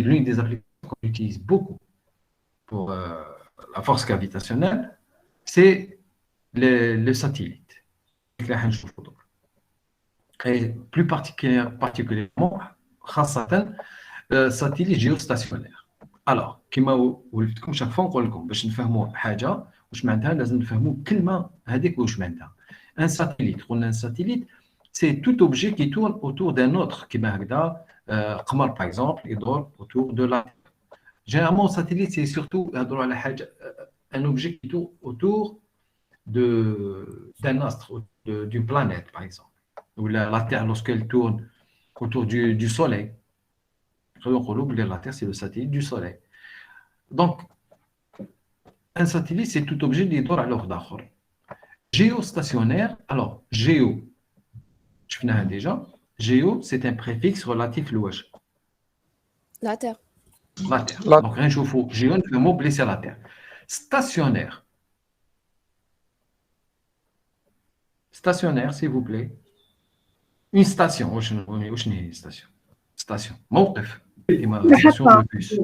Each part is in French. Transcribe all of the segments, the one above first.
l'une des applications qu'on utilise beaucoup pour la force gravitationnelle, c'est le satellite. Et plus particulièrement, خاصة satellite géostationnaire. Alors, كما قلت لكم chaque fois نقول لكم باش نفهموا حاجة واش معناتها لازم نفهموا كلمة هذيك واش معناتها. Un satellite, قلنا un satellite, c'est tout objet qui tourne autour d'un autre كما هكذا قمر par exemple يدور autour de la Terre. Généralement, un satellite, c'est surtout يهضروا على حاجة un objet qui tourne autour d'un astre, d'une planète par exemple. Ou la Terre lorsqu'elle tourne autour du Soleil. La Terre, c'est le satellite du Soleil. Donc, un satellite, c'est tout objet qui tourne à l'ordre d'Akhor. Géostationnaire, alors, géo, je finis déjà. Géo, c'est un préfixe relatif louche. La Terre. La Terre. Donc, rien de faux. Géo, le mot blessé à la Terre. Stationnaire. Stationnaire, s'il vous plaît. Une station. Où est une station? Station. موقف. ستاسيون دو بوس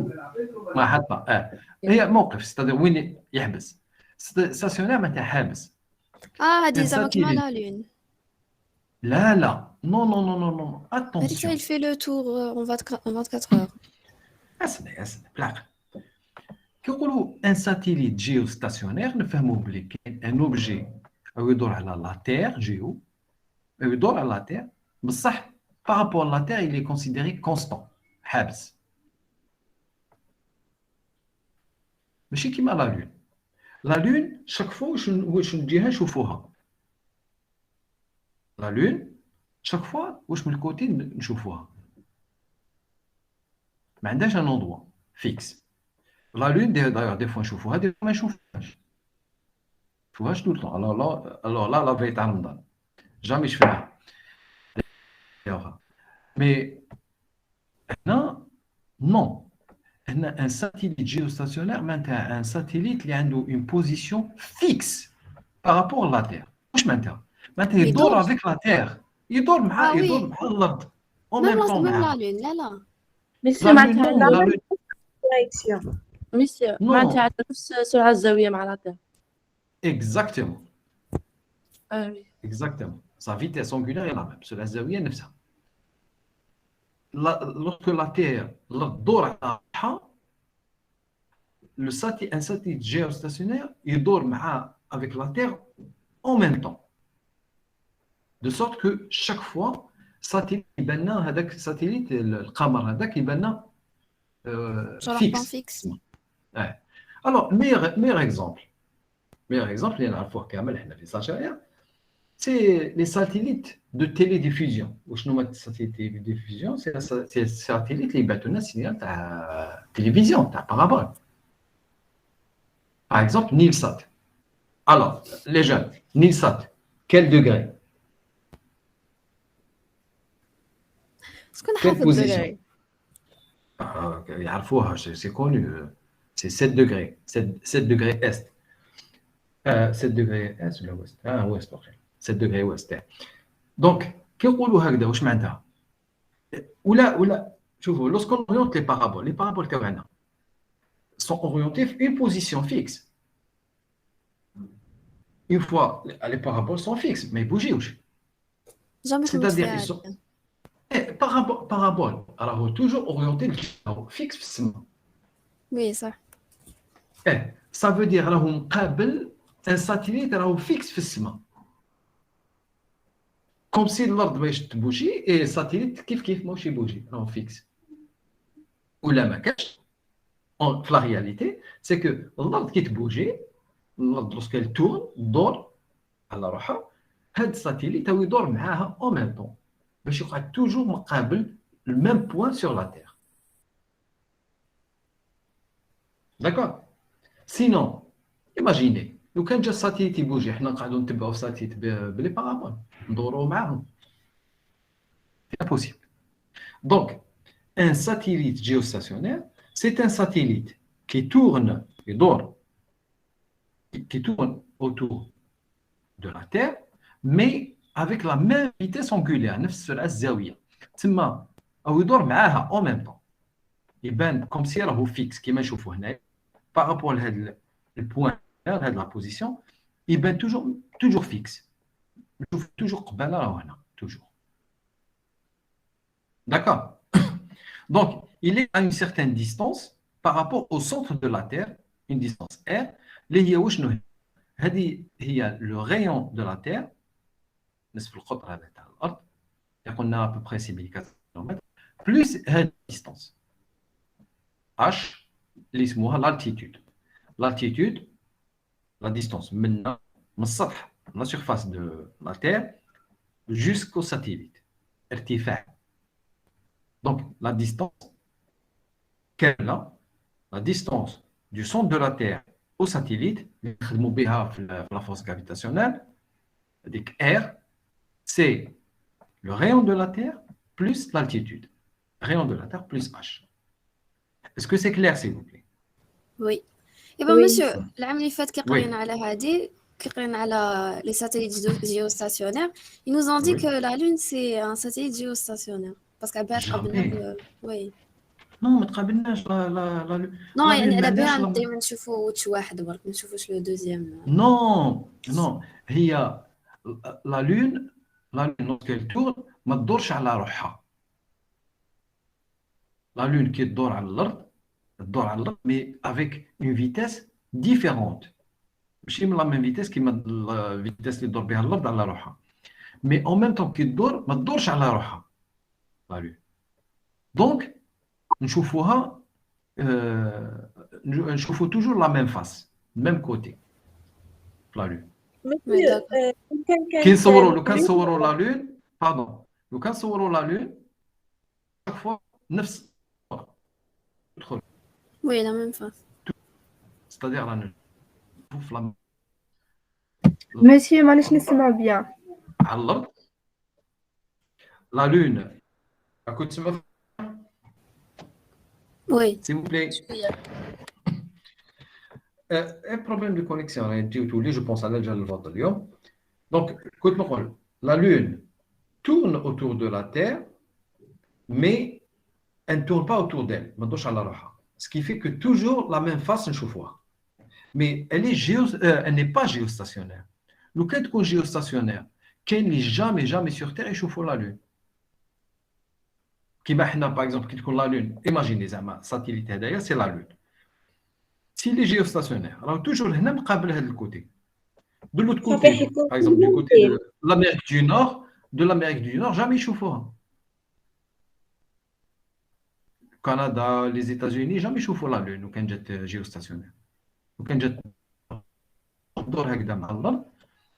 ما حتى هي موقف ستادير وين يحبس ستاسيونير معناتها حابس هذه زعما كيما لا لون لا نو نو نو نو نو هذيك il fait le tour en 24 heures اسمع بالعقل كي نقولوا ان ساتيليت جيو ستاسيونير نفهموا بلي كاين ان اوبجي او يدور على لا تير جيو او يدور على لا تير بصح بارابور لا تير il est considéré constant حابس ماشي كيما لا لون لا لون شاك فوا واش نديها نشوفوها لا لون شاك فوا واش من الكوتي نشوفوها ما عندهاش ان اندوا فيكس لا لون دايوغ دي فوا نشوفوها دي فوا ما نشوفوهاش تو الطون الوغ لا لا في تاع رمضان جامي شفناها مي هنا نو هنا ان ساتيليت جيوستاسيونير معناتها ان ساتيليت اللي عنده اون بوزيسيون فيكس بارابور لا تير واش معناتها يدور افيك لا تير يدور مع الارض اون ميم طون لا لون لا ميسيو معناتها ميسيو معناتها نفس السرعه الزاويه مع لا تير اكزاكتومون sa vitesse angulaire est la même sur la زاويه نفسها lorsque la Terre تدور على un satellite géostationnaire يدور مع avec la Terre en même temps de sorte que chaque fois satellite يبان لنا هذاك الساتيليت القمر هذاك يبان لنا فيكس alors meilleur exemple اللي نعرفوه كامل احنا في ساشايا c'est les satellites de télédiffusion. وشنو هما الساتيليت télédiffusion c'est الساتيليت اللي يبعثوا لنا سينيال تاع تلفزيون تاع بارابول. Par exemple, Nilsat. Alors, les jeunes, Nilsat, quel degré? Quelle position? يعرفوها c'est connu. C'est 7 degrés. 7 degrés est. 7 degrés est ou l'ouest? Ouest, ok. 7 degrés ouest. Donc, كي نقولوا هكذا واش معناتها؟ ولا شوفوا lorsqu'on oriente les paraboles تاعنا sont orientées vers une position fixe. Une fois les paraboles sont fixes, mais ils bougent. C'est-à-dire qu'ils sont paraboles, alors toujours orientées fixe فالسما. Oui, ça. Ça veut dire راهو مقابل un satellite راهو fixe في السما. Comme si الارض باش تبوجي et الساتيليت كيف ماشي يبوجي راهو فيكس. ولا ما كاش في la réalité c'est que الارض كي تبوجي الارض lorsqu'elle tourne دور على روحها هاد الساتيليت هو يدور معاها en même temps باش يقعد toujours مقابل le même point sur la Terre. D'accord? Sinon, imaginez لو كان جا الساتيليت يبوجي حنا نقعدوا نتبعوا الساتيليت بلي بارابول ندوروا معاهم. C'est impossible. Donc, un satellite géostationnaire, c'est un satellite qui tourne autour de la Terre, mais avec la même vitesse angulaire, نفس السرعة الزاوية. تما أو يدور معاها en même temps. يبان كوم سي راهو فيكس كيما نشوفوا هنا par rapport لهذا البوان هذا لا بوزيسيون يبان توجور فيكس نشوف توجور قباله راهو هنا توجور d'accord donc il est à une certaine distance par rapport au centre de la Terre une distance r اللي هي وشنو هذه هي le rayon de la Terre نصف القطر هذا تاع الارض قلنا à peu près 6400 km plus هذه distance h اللي اسمها l'altitude l'altitude la distance من السطح la surface de la Terre jusqu'au satellite ارتفاع donc la distance كاملة la distance du centre de la Terre au satellite نخدموا بها في la force gravitationnelle هذيك R c'est le rayon de la Terre plus l'altitude rayon de la Terre plus H est-ce que c'est clair s'il vous plaît وي يبا وي. مسيو العام اللي فات كي وي. قرينا على هذه كي قرينا على لي ساتيليت جيوستاسيونير ils nous ont dit وي. que la lune c'est un satellite géostationnaire parce qu'عباد قبلنا Jamais. وي non ما تقابلناش لا نو لا يعني لون ما على عندهاش بالها دائما نشوفوا وجه واحد برك ما نشوفوش لو دوزيام non هي la lune lorsqu'elle tourne ما تدورش على روحها la lune كي تدور على الارض mais avec une vitesse différente ماشي من la même vitesse كيما الفيتيس اللي تدور بها الارض على روحها mais en même temps كي تدور ما تدورش على روحها la lune donc نشوفوها نشوفوا toujours la même face même côté la lune مسيو كي نصوروا لو كان نصوروا لا لون باردون لو كان نصوروا لا لون chaque fois نفس تدخل وي لا ميم فاس c'est-à-dire رانا نشوف لا مسيو مانيش نسمع بيان. على الارض لا لون كنت تسمع وي s'il vous plaît un problème de connexion انت تولي جو بونس على الجهه الفضل اليوم دونك كنت نقول la lune tourne autour de la terre mais elle ne tourne pas autour d'elle ما تدورش على روحها ce qui fait que toujours la même face نشوفوها mais elle n'est pas géostationnaire لو كان تكون géostationnaire كاين اللي jamais sur terre يشوفوا la lune كيما حنا par exemple كي تكون la lune imaginez زعما satellite هذايا c'est la lune s'il est géostationnaire راه toujours هنا مقابل هذا الكوتي de l'autre côté par exemple du côté de l'Amérique du Nord jamais يشوفوها كندا les États-Unis jamais يشوفوا la lune وكان جات géostationnaire وكان جات تدور هكذا مع الارض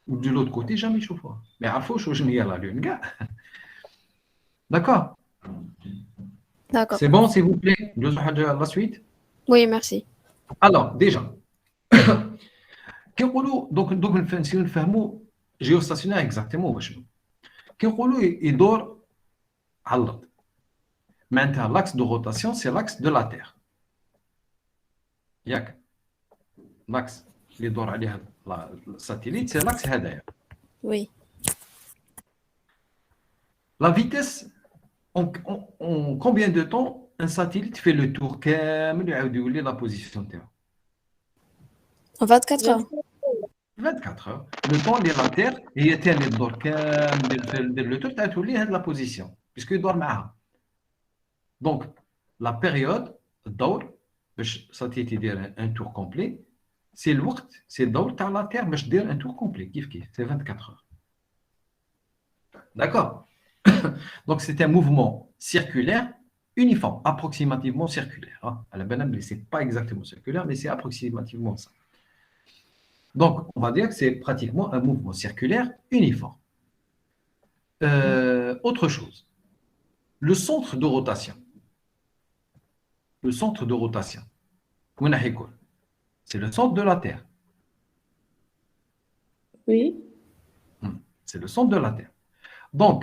ودو لوت كوتي جامي يشوفوها ما يعرفوش واش هي لا لون كاع داكور داكور سي بون سي فو بلي ندوزو حاجه لا سويت وي ميرسي الوغ ديجا كيقولوا دوك نسيو نفهموا جيوستاسيونير اكزاكتومون واش كيقولوا يدور على الارض معناتها لاكس دو روتاسيون سي لاكس دو لا تير ياك لاكس اللي يدور عليها الساتيليت سي لاكس هذايا وي la vitesse en combien de temps un satellite fait le tour كامل يعاود يولي la position تاعو 24 heures 24 heures le temps اللي لا تير هي ثاني تدور كامل دير لو تور تاع تولي هاد لا بوزيسيون باسكو يدور معاها دونك لا بيريود الدور باش ساتيليت يدير ان تور كومبلي سي الوقت سي الدور تاع لا تير باش دير ان تور كومبلي كيف سي 24 heures d'accord donc c'est un mouvement circulaire uniforme approximativement circulaire à la banane c'est pas exactement circulaire mais c'est approximativement ça. Donc, on va dire que c'est pratiquement un mouvement circulaire uniforme. Autre chose, le centre de rotation. Le centre de rotation, c'est le centre de la Terre. Oui. C'est le centre de la Terre. Donc,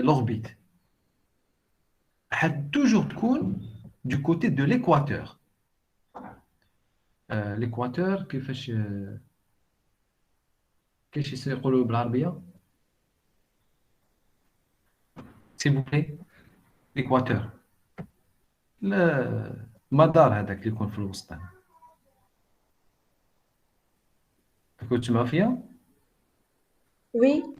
l'orbite a toujours du côté de l'équateur. l'équateur كيفاش يقولوا بالعربيه s'il vous plaît l'équateur المدار هذاك اللي يكون في الوسط هنا. كنت تسمع فيها؟ وي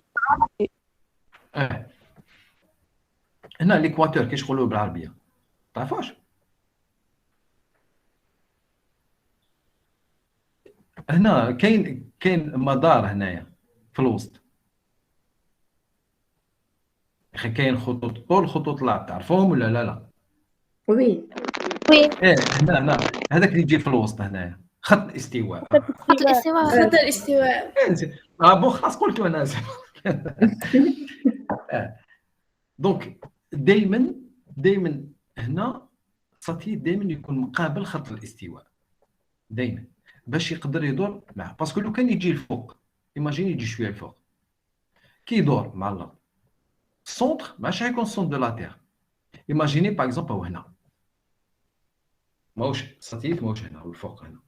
هنا ليكواتور كيشغلوه بالعربيه تعرفوش؟ هنا كاين مدار هنايا في الوسط. اخي كاين خطوط، كل خطوط لا تعرفوهم ولا لا؟ وي هنا هذاك اللي يجي في الوسط هنايا خط الاستواء. خط الاستواء. خط الاستواء. بون خلاص قلت انا. دونك دائما هنا الساتيليت دائما يكون مقابل خط الاستواء دائما باش يقدر يدور معه. باسكو لو كان يجي الفوق، ايماجين يجي شويه الفوق كي يدور مع الارض السونتر ماشي غيكون السونتر دو لا تير. ايماجيني باغ اكزومبل هنا ماهوش الساتيليت ماهوش هنا والفوق هنا،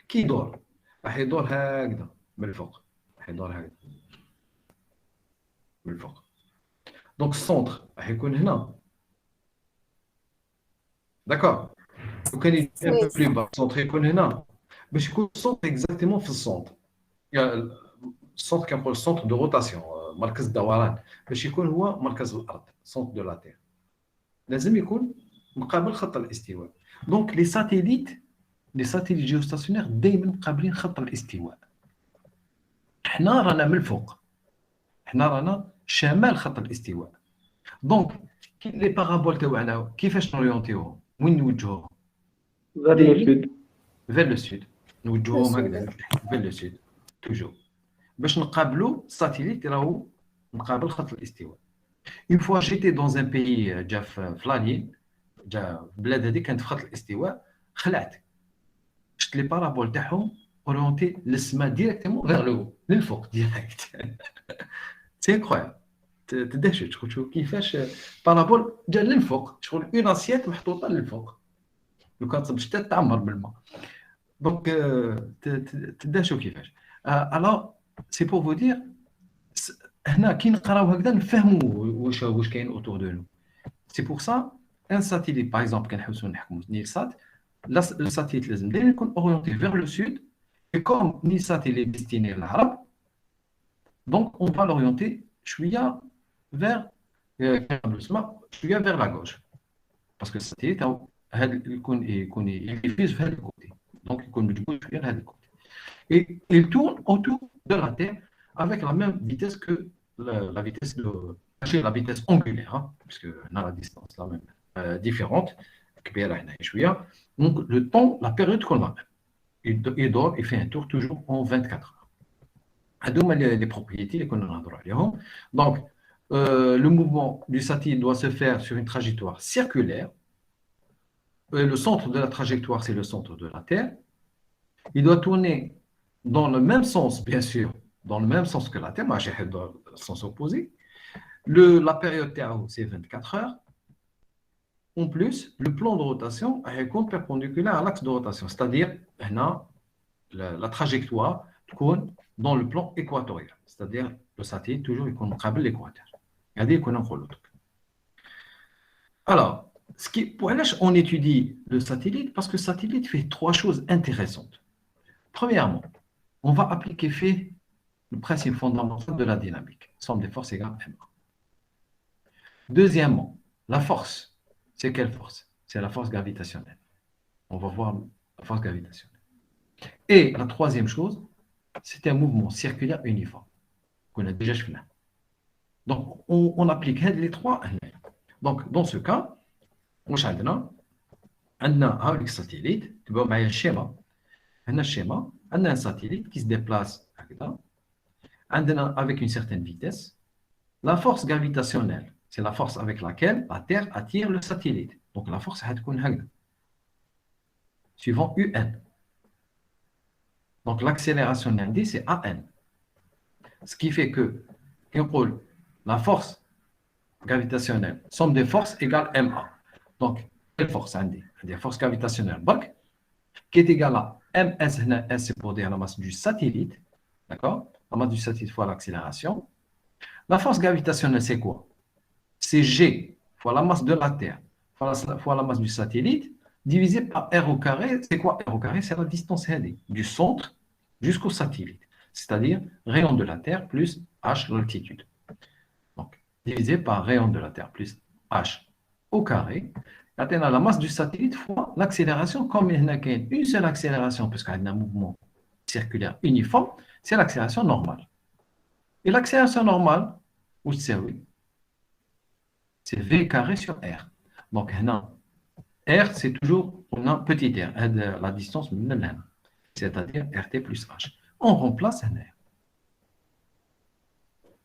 كي يدور راح يدور هكذا من الفوق، راح يدور هكذا من الفوق. دونك السونتر راح يكون هنا داكور. لو كان يجي ان بو بلي با السونتر يكون هنا باش يكون السونتر اكزاكتومون في السونتر. يعني السونتر كنقول السونتر دو روتاسيون مركز الدوران باش يكون هو مركز الارض سونتر دو لا تير لازم يكون مقابل خط الاستواء. دونك لي ساتيليت جيوستاسيونير دائما مقابلين خط الاستواء. حنا رانا من الفوق، حنا رانا شمال خط الاستواء. دونك لي بارابول تاعنا كيفاش نوريونتيوهم؟ وين نوجهوهم؟ vers le sud. نوجهوهم هكذا vers le sud toujours باش نقابلوا الساتيليت راهو مقابل خط الاستواء. une fois j'étais dans un pays جا في لانين، جا البلاد هذه كانت في خط الاستواء، خلعت شفت لي بارابول تاعهم اورينتي للسماء ديريكتومون غير لو للفوق ديريكت. سي انكرويابل تدهشوا تشوفوا كيفاش بارابول جا للفوق، شغل اون اسيات محطوطه للفوق لو كانت بالشتاء تعمر بالماء. دونك تدهشوا كيفاش. الوغ سي بور فو دير هنا كي نقراو هكذا نفهموا واش كاين اوتور دو نو. سي بور سا ان ساتيليت باغ اكزومبل كنحوسوا نحكموا نيلسات، الساتيليت لازم دائما يكون اورينتي فيغ لو سود. اي كوم نيلسات اللي ديستيني للعرب دونك اون فا لورينتي شويه فيغ شويه فيغ لا غوش باسكو الساتيليت هذا يكون يفيز في هذا الكوتي دونك يكون مجبور شويه لهذا الكوتي. Et il tourne autour de la Terre avec la même vitesse que la vitesse la vitesse angulaire, hein, puisque on a la distance la même différente. Donc le temps, la période qu'on a, il dort, il fait un tour toujours en 24 heures. هذوما les propriétés اللي كنا نهضروا عليهم. Donc le mouvement du satellite doit se faire sur une trajectoire circulaire. Le centre de la trajectoire, c'est le centre de la Terre. Il doit tourner dans le même sens, bien sûr, dans le même sens que la Terre, dans le sens opposé. La période Terre, c'est 24 heures. En plus, le plan de rotation est perpendiculaire à l'axe de rotation, c'est-à-dire la trajectoire dans le plan équatorial, c'est-à-dire le satellite toujours il compte l'équateur. Alors, on étudie le satellite parce que le satellite fait trois choses intéressantes. Premièrement, on va appliquer le principe fondamental de la dynamique. Somme des forces égale M. Deuxièmement, la force. C'est quelle force? C'est la force gravitationnelle. On va voir la force gravitationnelle. Et la troisième chose, c'est un mouvement circulaire uniforme qu'on a déjà fait. Donc, on applique les trois. Donc, dans ce cas, on a un satellite, tu vois, un schéma. Un schéma, on a un satellite qui se déplace avec une certaine vitesse. La force gravitationnelle, c'est la force avec laquelle la Terre attire le satellite. Donc la force est suivant UN. Donc l'accélération indice, c'est AN. Ce qui fait que la force gravitationnelle, somme des forces égale MA. Donc, quelle force indique? La force gravitationnelle qui est égale à MS, c'est pour dire la masse du satellite. D'accord? La masse du satellite fois l'accélération. La force gravitationnelle, c'est quoi? C'est G fois la masse de la Terre fois la masse du satellite, divisé par r au carré. C'est quoi r au carré? C'est la distance du centre jusqu'au satellite, c'est-à-dire rayon de la Terre plus h, l'altitude. Donc, divisé par rayon de la Terre plus h au carré. Atteindre la masse du satellite fois l'accélération, comme il y a une seule accélération, parce qu'il y a un mouvement circulaire uniforme, c'est l'accélération normale. Et l'accélération normale, où c'est oui, c'est v carré sur r. Donc, r, c'est toujours on a petit r, la distance, c'est-à-dire rt plus h. On remplace un r.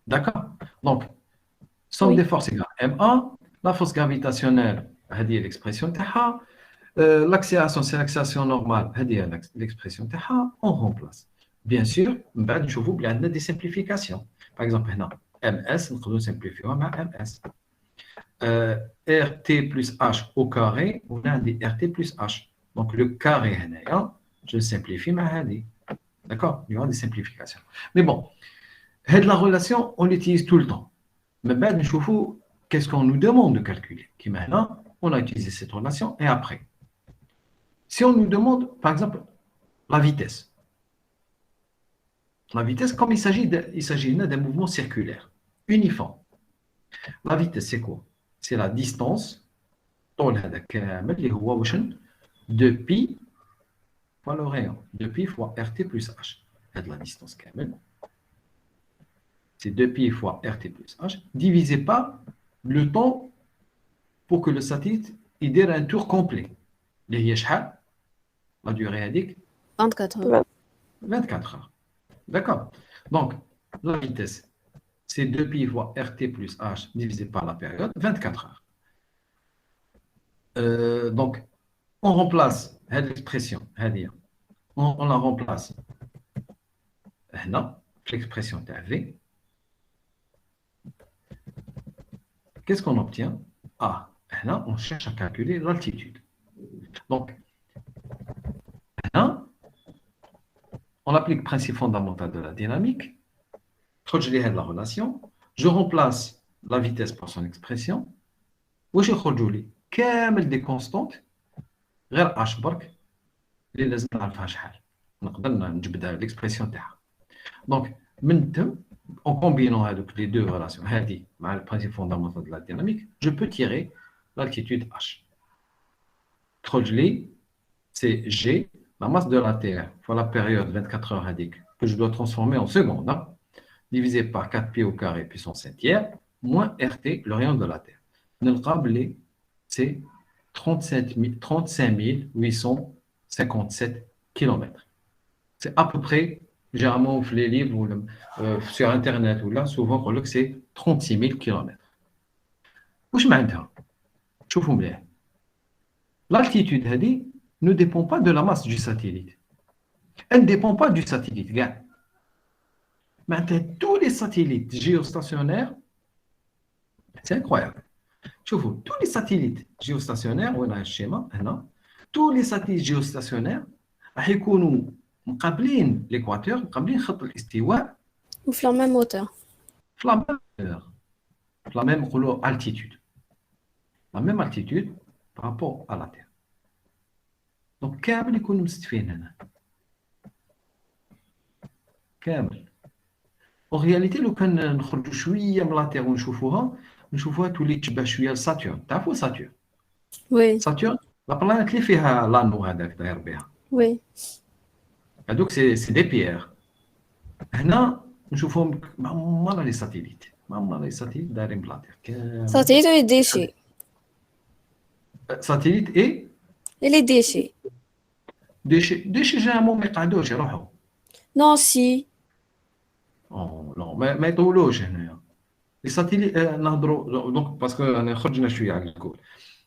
D'accord? Donc, somme Oui. des forces égale ma, la force gravitationnelle, c'est l'expression تاعها. L'accélération, c'est l'accélération normale, c'est l'expression تاعها. On remplace. Bien sûr, on va voir des simplifications. Par exemple, ms, on peut simplifier par ms. rt plus h au carré, on a des rt plus h. Donc, le carré, je simplifie ma hadi. D'accord? Il y aura des simplifications. Mais bon, la relation, on l'utilise tout le temps. Mais ben, qu'est-ce qu'on nous demande de calculer? Qui maintenant, on a utilisé cette relation et après. Si on nous demande, par exemple, la vitesse. La vitesse, comme il s'agit d'un mouvement circulaire, uniforme. La vitesse, c'est quoi? C'est la distance, de pi fois le rayon, de pi fois rt plus h. C'est la distance kamel. C'est 2pi fois rt plus h, divisé par le temps pour que le satellite il ait un tour complet. La durée indique 24 heures. 24 heures. D'accord? Donc, la vitesse, c'est 2pi fois rt plus h divisé par la période, 24 heures. Donc, on remplace cette expression, on la remplace l'expression v. Qu'est-ce qu'on obtient? Là, on cherche à calculer l'altitude. Donc, là, on applique le principe fondamental de la dynamique. Je lis la relation. Je remplace la vitesse par son expression. Je vais كامل des constantes غير h برك اللي لازم نعرفها شحال نقدر نجبدها l'expression تاعها. Donc, en combinant les deux relations, le principe fondamental de la dynamique, je peux tirer l'altitude h. C'est g, la masse de la Terre, fois la période 24 heures que je dois transformer en secondes, divisé par 4pi au carré puissance 7e, moins rt, le rayon de la Terre. C'est 35 857 km. C'est à peu près, généralement, les livres ou sur Internet, ou là, souvent, on dit que c'est 36 000 km. Qu'est-ce que je veux dire? L'altitude ne dépend pas de la masse du satellite. Elle ne dépend pas du satellite. Maintenant, tous les satellites géostationnaires, c'est incroyable. Tous les satellites géostationnaires, on a un schéma, tous les satellites géostationnaires, يكونوا مقابلين l'équateur, مقابلين خط الاستواء. Ou la même hauteur. La même altitude. La même altitude par rapport à la Terre. Donc, كامل يكونوا مستفين هنا. كامل. En réalité, لو كان نخرجوا شوية من لا تير ونشوفوها تولي تشبه شوية لساتورن. تعرفوا ساتورن؟ Oui, ساتورن لا بلانيت اللي فيها لانو هذاك داير بها. oui. هذوك سي دي بيير. هنا نشوفهم مالا لي ساتيليت. مالا لي ساتيليت دايرين بلا تير. Satellite ou les déchets? ساتيليت اي Et les déchets? ديشي جامو ما يقعدوش يروحوا. Non, si. لا ما يطولوش هنايا. لي ساتيليت نهضروا دونك باسكو انا خرجنا شويه على الكول.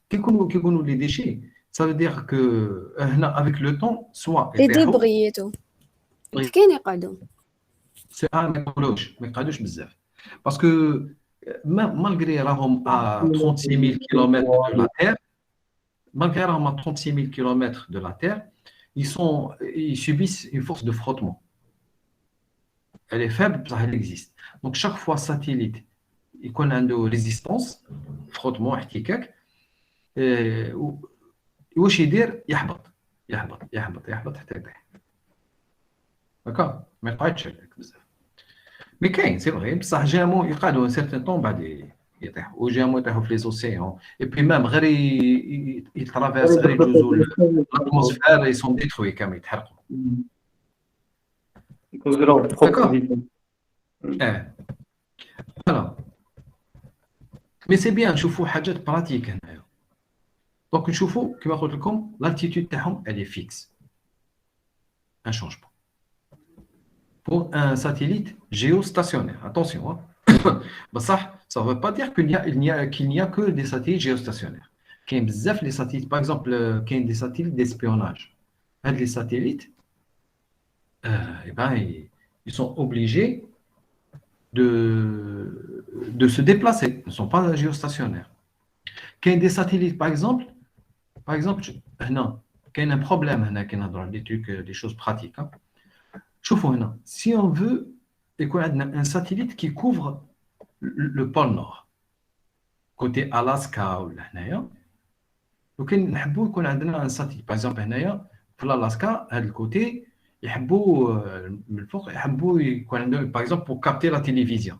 كي يكونوا لي ديشي ça veut dire que avec le temps soit Les débris et tout. كاين يقعدوا. c'est ما يقعدوش بزاف parce que malgré راهم à 36 000 km de la Terre, malgré راهم à 36 000 km de la Terre, ils subissent une force de frottement. Elle est faible, ça elle existe. Donc chaque fois satellite il connaît une résistance frottement احتكاك واش يدير؟ يهبط يهبط يهبط يهبط حتى يطيح. هكا ما يقعدش هكاك بزاف. مي كاين سي فغي بصح جامو يقعدوا ان سيرتان طون بعد يطيحوا، وجامو يطيحوا في لي زوسيون اي بي ميم غير يترافيرس غير يجوزوا الاتموسفير اي سون ديتروي كامل يتحرقوا. داكور اه فوالا. مي سي بيان نشوفوا حاجات براتيك هنايا. دونك نشوفوا كيما قلت لكم لالتيتود تاعهم الي فيكس ان شونجمون pour un satellite géostationnaire. Attention, hein. Ça ne veut pas dire qu'il n'y a que des satellites géostationnaires. Il y a des satellites, par exemple, il y a des satellites d'espionnage. Les satellites, eh ben, ils sont obligés de se déplacer. Ils ne sont pas géostationnaires. Il y a des satellites, par exemple, non, il y a un problème dans des trucs, des choses pratiques. Hein. Si on veut un satellite qui couvre le pôle Nord, côté Alaska ou l'Anaïa, donc on a un satellite. Par exemple, pour l'Alaska, à le côté, par exemple, pour capter la télévision.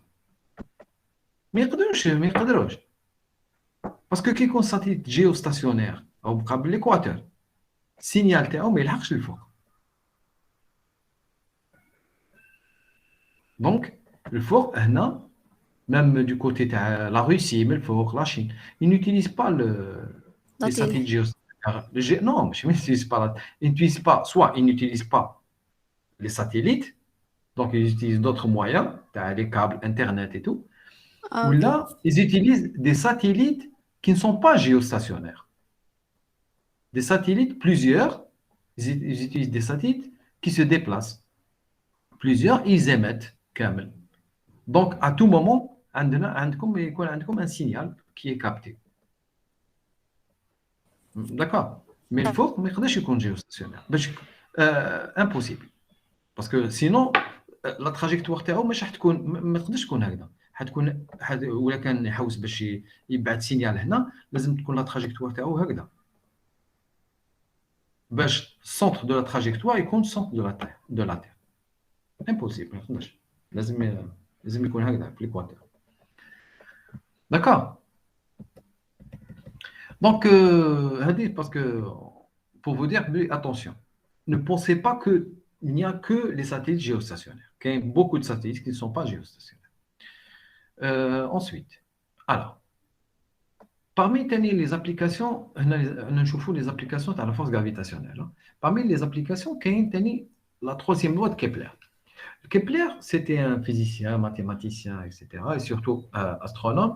Mais il y a parce que qui est un satellite géostationnaire, au câble l'équateur, signal, mais il y a le fond. Donc, le four, même du côté de la Russie, mais le four, la Chine, ils n'utilisent pas les satellites géostationnaires. Non, ils n'utilisent pas, soit ils n'utilisent pas les satellites, donc ils utilisent d'autres moyens, les câbles, Internet et tout, ou là, ils utilisent des satellites qui ne sont pas géostationnaires. Des satellites, plusieurs, ils utilisent des satellites qui se déplacent. Plusieurs, ils émettent. Donc, à tout moment, il y a un signal qui est capté. D'accord. Mais il faut que je sois géostationnaire. Impossible. Parce que sinon, la trajectoire تاعو ما تقدرش تكون هكذا. حتكون ولا كان يحوس باش يبعث سينيال هنا، لازم تكون لا تراجيكتوار تاعو هكذا. باش السونتر دو لا تراجيكتوار يكون السونتر دو لا تير. Impossible. ما تقدرش. لازم يكون هكذا في l'équateur. D'accord. Donc, parce que, pour vous dire, attention, ne pensez pas qu'il n'y a que les satellites géostationnaires. Il y a beaucoup de satellites qui ne sont pas géostationnaires. Ensuite, alors, parmi les applications, les applications à la force gravitationnelle. Parmi les applications, il y a la troisième loi de Kepler. Kepler, c'était un physicien, mathématicien, etc., et surtout astronome.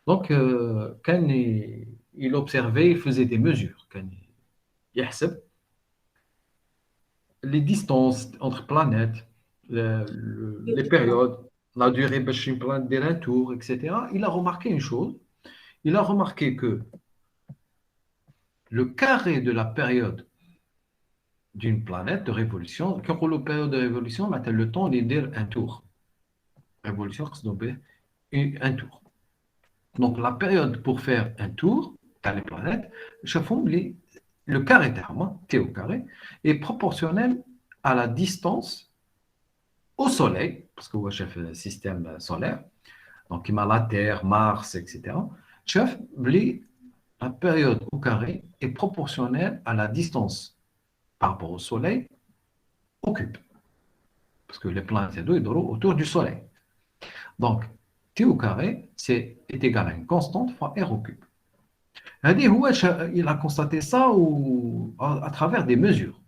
Donc, quand il observait, il faisait des mesures. Il يحسب les distances entre planètes, les périodes, la durée باش une planète dire un tour, etc. Il a remarqué une chose. Il a remarqué que le carré de la période d'une planète de révolution, quand on parle de période de révolution, le temps de dire un tour. Révolution, c'est un tour. Donc, la période pour faire un tour dans les planètes, le carré T au carré, est proportionnel à la distance au Soleil, parce que je fais un système solaire, donc il m'a la Terre, Mars, etc. La période au carré est proportionnelle à la distance par rapport au Soleil au cube. Parce que les planètes sont autour du Soleil. Donc, T au carré est égal à une constante fois R au cube. Il a constaté ça à travers des mesures.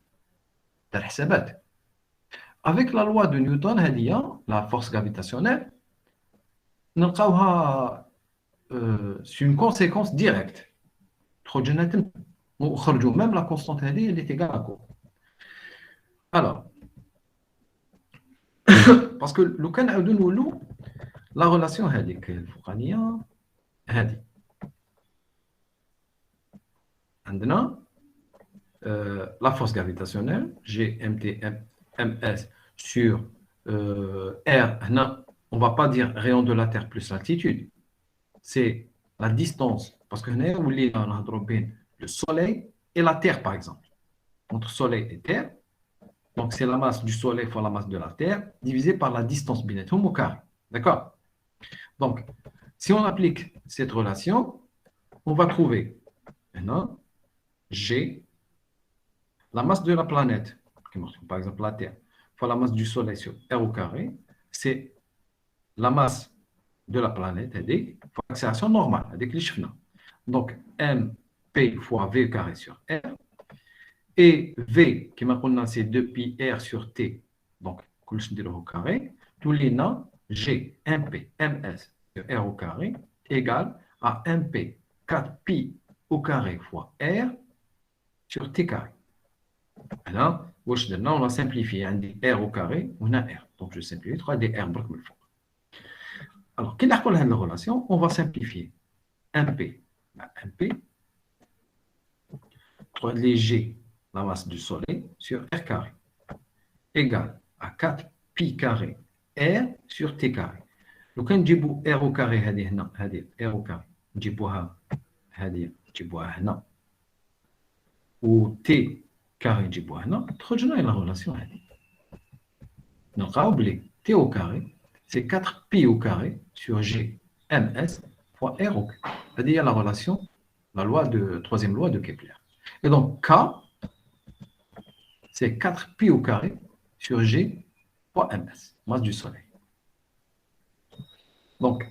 Avec la loi de Newton, la force gravitationnelle, c'est une conséquence directe. Même la constante, elle est égale à quoi? Alors, parce que la relation la force gravitationnelle, GMT ms sur R, on ne va pas dire rayon de la Terre plus l'altitude, c'est la distance Parce que on a le Soleil et la Terre, par exemple. Entre Soleil et Terre, donc c'est la masse du Soleil fois la masse de la Terre, divisée par la distance binétum au carré. D'accord? Donc, si on applique cette relation, on va trouver maintenant G, la masse de la planète, par exemple la Terre, fois la masse du Soleil sur R au carré, c'est la masse de la planète, fois l'accélération normale, avec les chiffres. Donc, MP fois V au carré sur R, et V, qui m'a c'est 2pi R sur T, donc, au carré, tous les noms, G, MP, MS sur R au carré, égale à MP 4pi au carré fois R sur T carré. Alors, on va simplifier. On dit R au carré, on a R. Donc, je simplifie 3dr. Alors, quelle est la relation? On va simplifier. MP, MP, 3d G, la masse du Soleil, sur R carré, égale à 4pi carré R sur T carré. Donc, on dit R au carré, R au carré, on dit ou T carré نجيبوها هنا تخرج لنا la relation هذه نلقاو بلي T au carré c'est 4pi au carré sur G ms fois R au carré. هذه هي la relation, la loi de troisième loi de Kepler. Et donc K c'est 4pi au carré sur G fois ms, masse du Soleil. Donc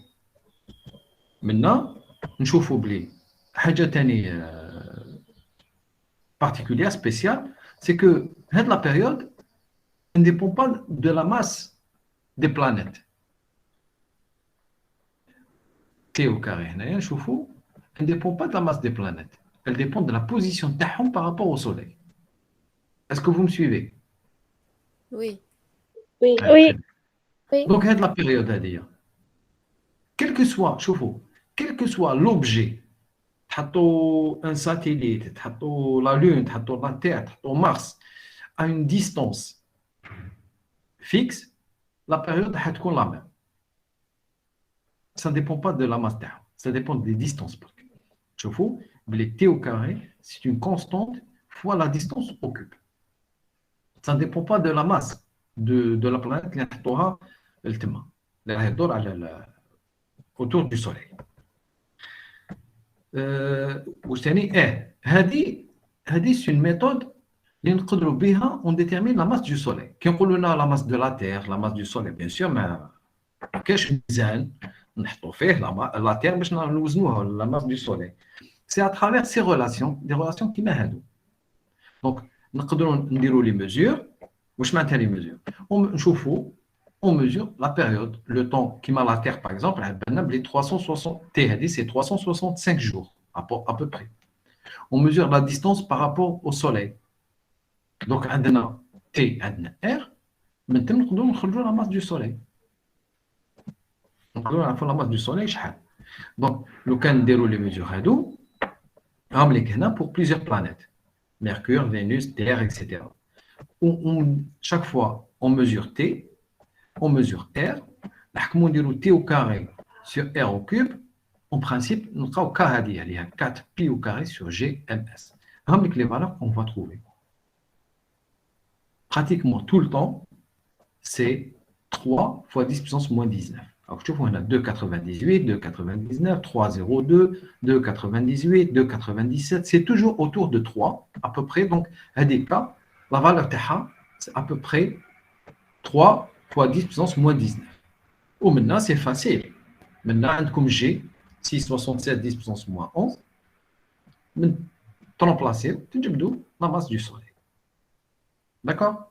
maintenant نشوفوا بلي حاجة ثانية particulière, spéciale, c'est que la période ne dépend pas de la masse des planètes. T au carré, elle ne dépend pas de la masse des planètes. Elle dépend de la position d'Ahom par rapport au Soleil. Est-ce que vous me suivez? Oui. Oui. Oui. Donc, la période à dire. Quel que soit l'objet, un satellite, la Lune, la Terre, Mars, à une distance fixe, la période est la même. Ça ne dépend pas de la masse d'A, ça dépend des distances. Le T au carré, c'est une constante fois la distance au cube. Ça ne dépend pas de la masse de la planète qui est autour du Soleil. C'est une méthode on détermine la masse du Soleil. Quand on a la masse de la Terre, la masse du Soleil, bien sûr, mais qu'est-ce la Terre, la masse du Soleil. C'est à travers ces relations, des relations qui m'aident. Donc, on les mesures. Les mesures. On mesure la période, le temps qui m'a la Terre, par exemple, les 360 T, c'est 365 jours, à peu près. On mesure la distance par rapport au Soleil. Donc, on a T, on a R, maintenant, on a la masse du Soleil. Donc, on a la masse du Soleil. Donc, le cas de les mesures pour plusieurs planètes. Mercure, Vénus, Terre, etc. Chaque fois, on mesure T, on mesure R, on dit T au carré sur R au cube, en principe, nous avons il y a 4pi au carré sur G ms. Avec les valeurs qu'on va trouver. Pratiquement tout le temps, c'est 3 fois 10 puissance moins 19. Alors, je trouve qu'on a 2,98, 2,99, 3,02, 2,98, 2,97. C'est toujours autour de 3, à peu près. Donc, à des cas, la valeur TH, c'est à peu près 3 fois 10 puissance moins 19. Ou maintenant, c'est facile. Maintenant, comme G, 6,67, 10 puissance moins 11, tu remplaces la masse du Soleil. D'accord?